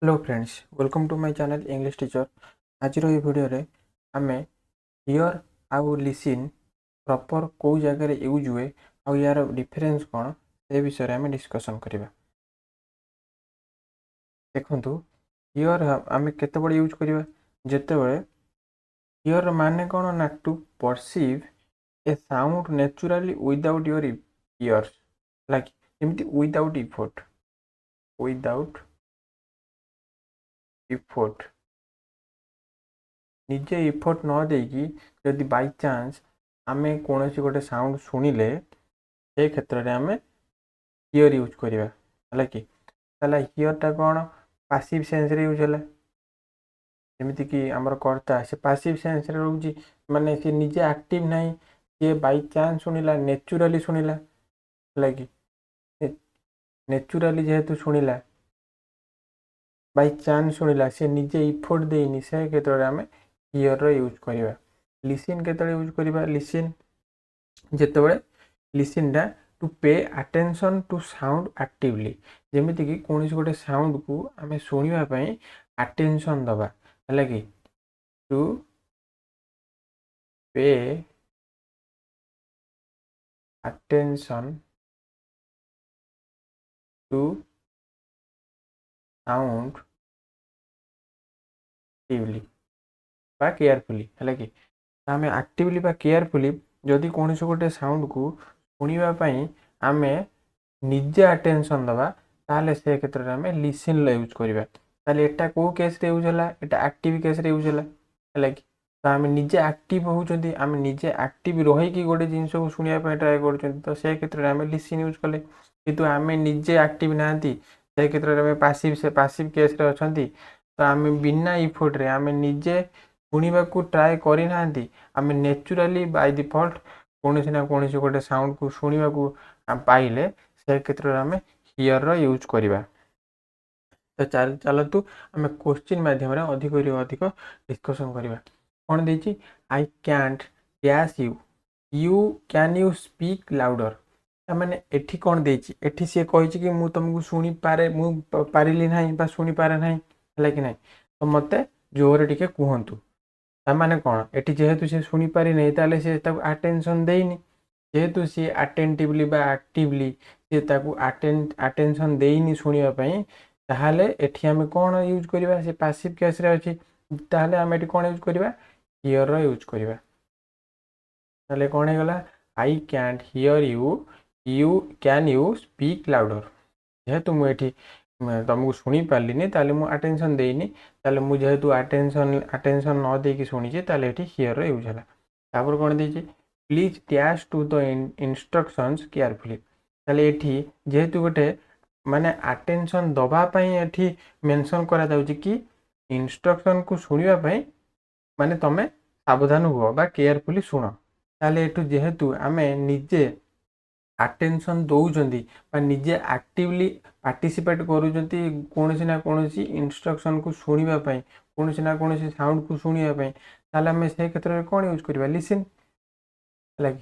Hello friends, welcome to my channel English teacher. आज video रे आमे हियर आउ लिसन प्रॉपर को जगह रे यूज हुए आउ यार डिफरेंस कौन से विषय रे आमे डिस्कशन करिबा। देखंतु हियर आमे केते बडे यूज करिबा जेते बळे हियर माने कौन ना to perceive a sound naturally without your ears, like एमती विदाउट इफोर्ट निजे इफोर्ट न देकी जदि बाय चांस आमे कौन गोटे साउंड शुणिले से क्षेत्र में आम हियर यूज करवा है कि हियरटा कौन पासिव सेंस रे यूज है जमीती कि आमर कर्ता से पासिव सेंस रे रोची माने सी निजे एक्टिव नहीं सी बाय चांस शुणिला नेचुराली शुणिला है कि नेचुराली जेहेतु शुणिला बाय चांस शुणिला से निजे इफोर्ट देनी से क्षेत्र में आम हियर यूज करवा। लिसन केतळे यूज करवा लिसन जेतेबळे लिसन टा to pay attention to sound actively जमीती कि कौन गोटे साउंड को आम शुणा अटेंशन दबा है कि to pay attention to sound actively बा केयरफुली है कि आम एक्टिवली बा केयरफुली जदि कौन गोटे साउंड को शुणापी आम निजे अटेंशन दबा ताले से क्षेत्र में आम लिसन यूज करवा। ताले एटा को केस रे यूज है एटा एक्टिव केस रे यूज है कि तो आम निजे एक्टिव होती आम निजे एक्टिव रही गोटे जिनस को शुणापी ट्राए कर तो से क्षेत्र में आम लिसन यूज कले किंतु आम निजे एक्टिव ना से क्षेत्र में पासिव केस रे अच्छा तो आम बिना इफोर्ट रे आम निजे शुणा को ट्राए करना आम नेचुराली बाय डिफॉल्ट कौन ना कौन गोटे साउंड को शुणा को पाइले से क्षेत्र में आम हियर यूज करवा। तो चलतु आम क्वेश्चन माध्यम अधिक अधिक डिस्कसन करवा। कौन देछि I can't dash you can you speak louder मैंने एठी कौन देछि एठी से कहि कि मु तुमको शुणी पारे मु पारिली नहीं बा शुणी पारे नहीं है कि नहीं तो मते जोरे टिके कहतु मैंने कौन एठी जेहेतु से शुणी पारि नहीं ताले से ताको अटेंशन देनी जेहेतु सी अटेंटिवली बा एक्टिवली सी ताको अटेंशन देनी शुणा ताहले एठी आमे कौन यूज करवा से पासिव केस रे अछि ताहले आमे एठी कौन यूज करवा हियर यूज करवा। ताहले कौन हे गला I can't here you you can you speak louder जेहेतु मु एठी तुमको शुणी पार्लिनी ताले मु अटेंशन देनी ताले मु जेहेतु अटेंशन न देकी शुणी ताले एठी हियर यूज है। तापर कौन देछि please dash to the instructions carefully ताले एठी जेहेतु गोटे माने अटेंशन दबापाई एठी मेंशन करा जाउछि कि इंस्ट्रक्शन को शुणिबा पई माने तमे सावधान हुओ बा केयरफुली सुनो ताले एठु जेहेतु आमे निजे अटेंशन दौचंदी बा निजे एक्टिवली पार्टिसिपेट करूचंती कोनोसी ना कोनोसी इंस्ट्रक्शन को शुणिबा पई कोनोसी ना कोनोसी साउंड को शुणिबा पई ताले आमे से क्षेत्र में कोन यूज करबा लिसन लाइक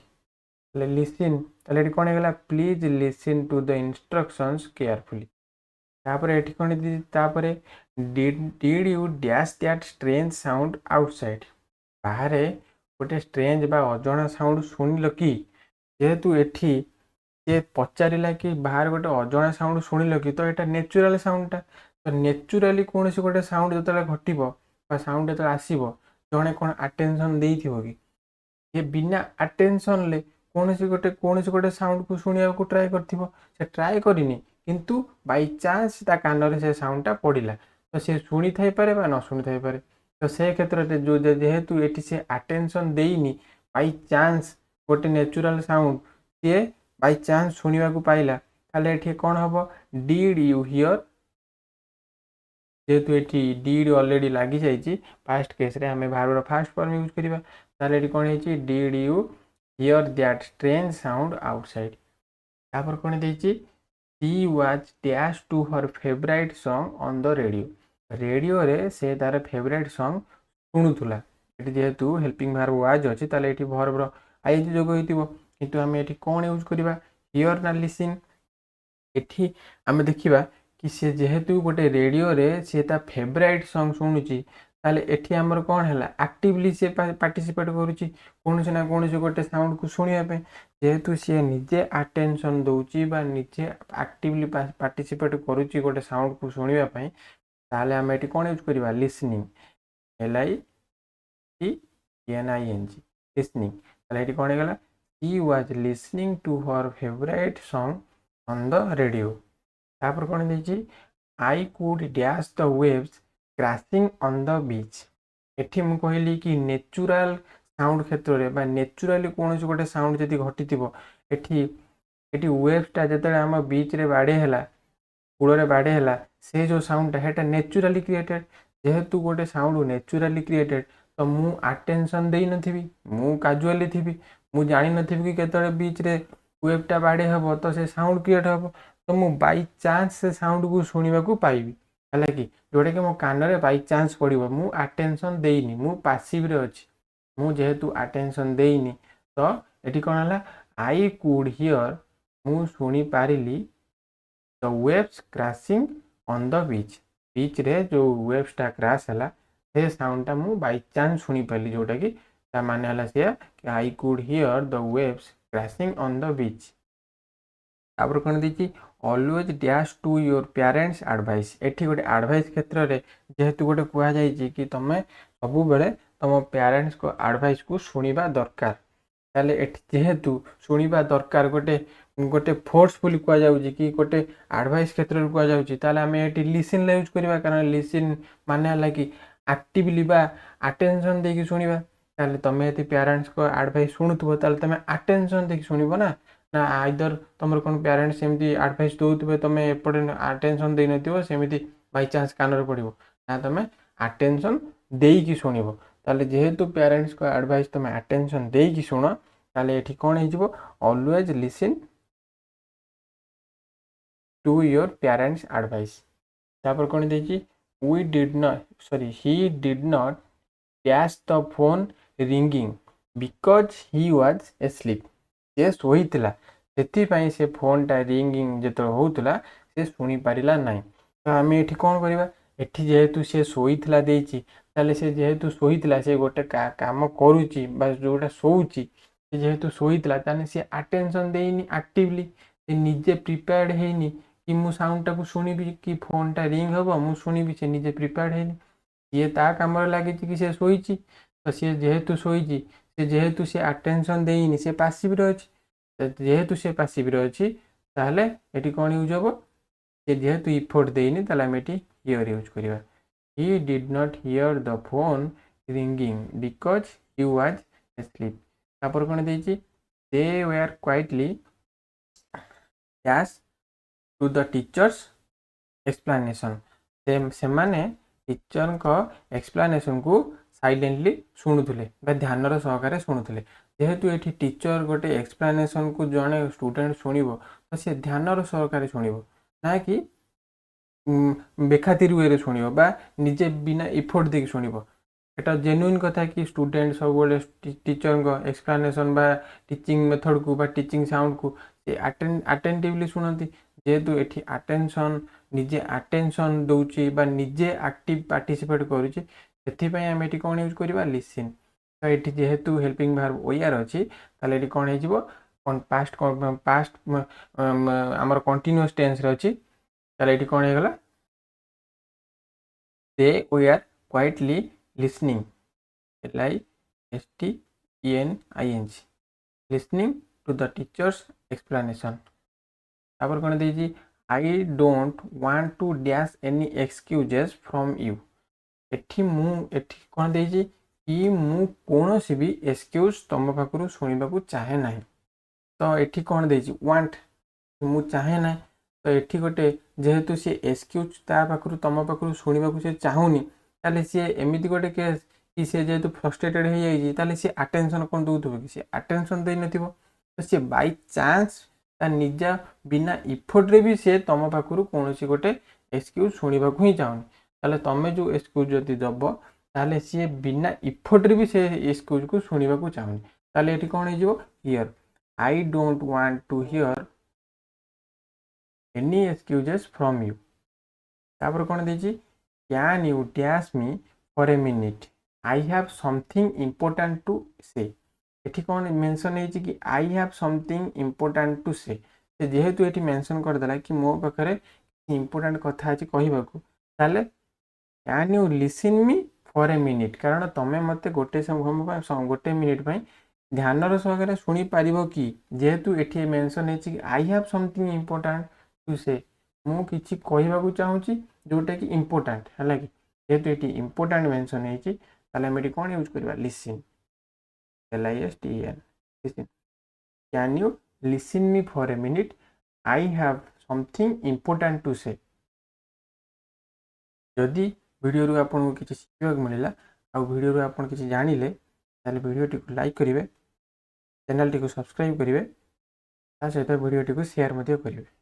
लिसन ताले एठी कोन हेगला please listen to the instructions carefully. तापर एठी कोन दी तापर did you dash that strange sound outside बाहरे गोटे स्ट्रेंज बा अजଣା साउंड शुणिल कि जेहेतु एठी ये पचारा कि बाहर गोटे अजଣା साउंड शुणिल कि तो यहाँ नेचुरल साउंडटा तो नेचुराली कौन गोटे साउंड जो घटव साउंड जो आसो जड़े कौन अटेंशन दे कि ये बिना अटेंशन ले कौन गोटे साउंड को शुणा को ट्राए कर ट्राए करनी किंतु बाय चांस ता कान से साउंडटा पड़ा तो सी शुणी थाई पारे न शुणी थाई पारे तो से क्षेत्र में जो जेहेतु ये से अटेंशन देनी बाय चांस गोटे नेचुरल साउंड सी बाय चांस शुणा को पाइला ताले एठी कौन हम डिड यू हियर जेहेतु एठी डिड ऑलरेडी लगी जाइए फास्ट केस रे हमें भार फास्ट फॉर्म यूज करवा ताले एठी कौन है did you hear that strange sound outside. तापर कौन देछि she was dash to her favourite song on the radio रे से तार फेवरेट सॉन्ग शुणुला एठी जेहेतु हेल्पिंग भार्ब वाज अछि ताले एठी वर्ब आईज जोग होइतिबो किंतु हमें एठी कौन यूज करवा हियर ना लिसन एठी आमे देखिबा कि सी जेहेतु गोटे रेडियो रे सी ता फेवरेट सॉन्ग शुणुची ताले एठी हमर कोन हैला एक्टिवली से पार्टिसिपेट करूची कोनसे ना कोनसे गोटे साउंड को सुनिया पे जेहेतु सी निजे अटेंशन दउची बा निजे एक्टिवली पार्टिसिपेट करूची गोटे साउंड को सुनिया पे ताले हम एठी कोन यूज करबा लिसनिंग LISTENING listening ताले एठी कोन हेगला he was listening to her favorite song on the radio तापर कोन देची I could dash the waves crashing on the beach एठी मु कहली कि नेचुरल साउंड क्षेत्र रे बा नेचुरली कोनसे गोटे साउंड जदी घटितिबो एठी एठी वेव्स ता जतले हम बीच रे बाडे हैला कूଳରେ बाडे हैला से जो साउंड हेटा नेचुरली क्रिएटेड जेहेतु गोटे साउंड नेचुरली क्रिएटेड तो मु अटेंशन देई नथिबी मु कैजुअली थिबी मु जानि नथिबी कि केतळे बीच रे वेवटा बाडे हबो तो से साउंड क्रिएट हबो तो मु बाय चांस से साउंड को सुनिबा को पाइबी हला कि जोडे के मो कान रे बाय चांस पडिबो मु अटेंशन देइनी मु पासिव रे अछि मु जेहेतु अटेंशन देइनी तो एठी कोन हला आई कुड हियर मु सुनी पारिली the waves crashing on the beach रे जो waves टा क्रैश हला से साउंड टा मु बाय चांस सुनी पली जोटा कि ता माने हला से कि I could hear the waves crashing on the beach तापर कोन दिची always dash to your parents advice एठी गोटे एडवाइस क्षेत्र रे जेहेतु गोटे कुआ जाई छी कि तमे सबु बेले तम पेरेंट्स को एडवाइस को सुनिबा दरकार ताले एठी जेहेतु सुनिबा दरकार गोटे गोटे फोर्सफुली कुआ जाउची कि गोटे एडवाइस क्षेत्र रे कुआ जाउची ताले हमें एठी लिसन यूज करबा कारण लिसन माने हला कि एक्टिवली बा अटेंशन देकी सुनिबा ताले तमे एती पेरेंट्स को एडवाइस सुनुथबो ताले तमे अटेंशन देकी सुनिबो ना ना आइदर तमर कोन पेरेंट्स सेमती एडवाइस दोउतबे तमे एपडे अटेंशन देई नथिबो सेमती बाय चांस कान रे पडिबो ना तमे अटेंशन देकी सुनिबो ताले जेहेतु पेरेंट्स को एडवाइस तमे अटेंशन देकी सुनो ताले एठी कोन हिजबो always listen to your parents advice तापर कोन देची he did not dash the phone ringing because he was asleep से सोईतला सेति पई से फोन टा रिंगिंग जतो होतला से सुनी पारिला नाही तो हम एठी कोन करबा एठी जेहेतु से सोईतला देची ताले से जेहेतु सोईतला से गोटे काम करूची बस जोटा सोउची से जेहेतु सोईतला ताने से अटेंशन देइनी एक्टिवली से निजे प्रिपेयर्ड हेनी कि मु साउंड टा को सुनिबी कि फोन टा रिंग हबो मु सुनिबी से निजे प्रिपेयर्ड हेनी ये ता काम लागि कि से सोईची तो से जेहेतु सोईची से जेहेतु से अटेंशन देइनी से पासिव रे अछि जेहेतु से पासिव रे अछि ताले एटी कोन यूज हबो से जेहेतु इफोर्ट देइनी ताले हम एटी हियर यूज करिवा he did not hear the phone ringing because he was asleep तापर कोन देइची they were quietly dash to the teachers explanation से माने टीचर को एक्सप्लेनेशन को साइलेंटली शुणुले बा ध्यान रो सहकारे शुणुले जेहेतु एठी टीचर गोटे एक्सप्लेनेशन को जने स्टूडेंट सुनिबो तो से ध्यान रो सहकारे सुनिबो ना कि बेखातिर वे रे सुनिबो बा निजे बिना एफर्ट देके सुनिबो एटा जेन्युइन कथा कि स्टूडेंट सब गोले टीचर को एक्सप्लेनेशन बा टीचिंग मेथड को बा टीचिंग साउंड को से अटेंटिवली सुनंती जेहेतु एठी अटेंशन निजे अटेंशन दउची बा निजे एक्टिव पार्टिसिपेट करूची सेथि पई हम एठी कोन यूज करबा लिसन तो एठी जेहेतु हेल्पिंग वर्ब ओआर अछि ताले एठी कोन हेजिबो पास्ट हमर कंटीन्यूअस टेंस रे अछि ताले एठी कोन हेगला they were quietly listening LISTENING listening to the teacher's explanation तापर कोन देजी I don't want to dash any excuses from you एठी कोन देजी कि मु कोनोसी भी एक्सक्यूज तम पाखरु सुनिबा को चाहे नाही तो एठी कोन देजी वांट मु चाहे नाही तो एठी गोटे जेहेतु से एक्सक्यूज ता पाखरु तम पाखरु सुनिबा को से चाहुनी ताले से एमिति गोटे केस कि से जेहेतु फ्रस्ट्रेटेड हे जाई ताले से अटेंशन कोन दोउथबो कि से अटेंशन देई नथिबो तो से बाय चांस ता निजा बिना इफोर्ट रे भी से तम पाखरु कोनोसी गोटे एक्सक्यूज सुनिबा को ही चाहुनी ताले तमे जो एक्सक्यूज जति दबो ताले से बिना इफोर्ट रे भी से एक्सक्यूज को सुनिबा को चाहुनी ताले एठी कोन हे जिवो hear I don't want to hear any excuses from you तापर कौन देछि can you dash me for a minute I have something important to say एठी कौन मेंशन है कि I have something important to say जेहेतु एठी मेंशन कर देला कि मो पाखरे इम्पोर्टेंट कथा अछि कहबाकू ताले can you listen me for a minute कारण तमें मते गोटे समय गोटे मिनिट पाई ध्यानर सहकारे शुणी पारिबो कि जेहेतु एठी मेंशन है कि I have something important to say मु किछि कहबाकू चाहूची जोटा कि इम्पोर्टेंट है कि जेहेतु एठी इम्पोर्टेंट मेंशन है कि ताले हम एठी कोन यूज करबा listen LISTEN listen can you listen me for a minute I have something important to से जदि वीडियो आपको किसी शिखा मिलला आ वीडियो आप किसी जानिले ताले वीडियो को लाइक करेंगे चैनल टी को सब्सक्राइब करेंगे सहित वीडियो टी को शेयर करेंगे।